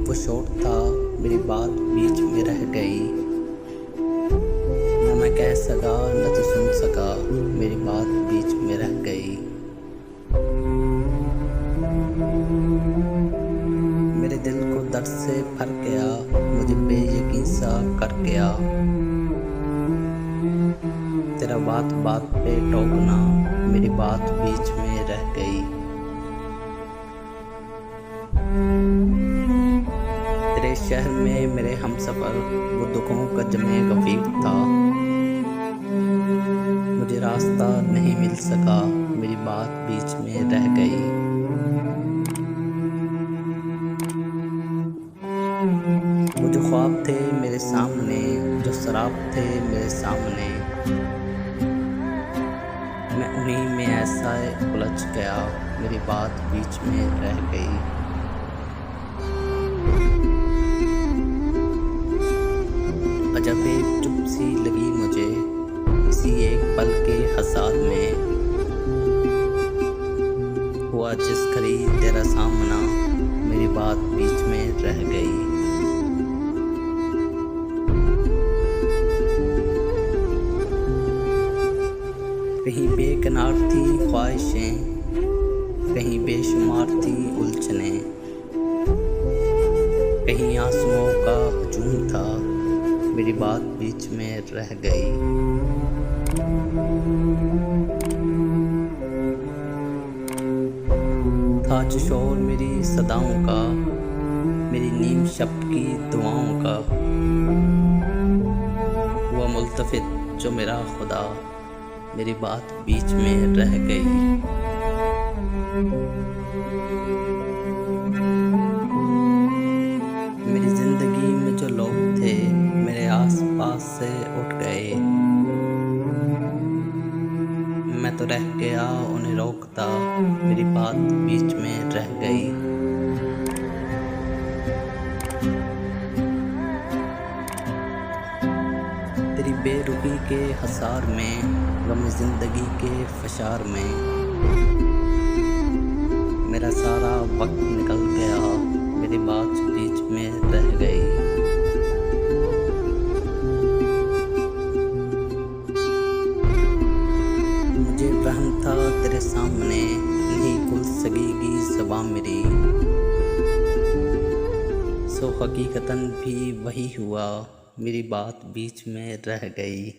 वो शोर था, मेरी बात बीच में रह गई। न मैं कह सका न तो सुन सका, मेरी बात बीच में रह गई। मेरे दिल को दर्द से भर गया, मुझे बेयकीन सा कर गया। तेरा बात बात पे टोकना, मेरी बात बीच में रह गई। तेरे शहर में मेरे हमसफर, वो दुखों का जमे गफीर था। मुझे रास्ता नहीं मिल सका, मेरी बात बीच में रह गई। वो जो ख्वाब थे मेरे सामने, जो शराब थे मेरे सामने, मैं उन्हीं में ऐसा उलझ गया, मेरी बात बीच में रह गई। अजब एक चुप सी लगी मुझे, इसी एक पल के हजार में। हुआ जिस घड़ी तेरा सामना, मेरी बात बीच में रह गई। कहीं बेकनार थी ख्वाहिशें, कहीं बेशुमार थी उलझनें, कहीं आंसुओं का हजूम था, मेरी बात बीच में रह गई। था जो शोर मेरी सदाओं का, मेरी नीम शब की दुआओं का। हुआ मुल्तफित जो मेरा खुदा, मेरी बात बीच में रह गई। मेरी जिंदगी में जो लोग थे, मेरे आसपास से उठ गए। मैं तो रह गया उन्हें रोकता, मेरी बात बीच में रह गई। तेरी बेरुखी के हसार में, गम जिंदगी के फशार में, मेरा सारा वक्त निकल गया, मेरी बात बीच में रह गई। मुझे वहम था तेरे सामने, नहीं खुल सकेगी ज़बां मेरी। सो हकीकतन भी वही हुआ, मेरी बात बीच में रह गई।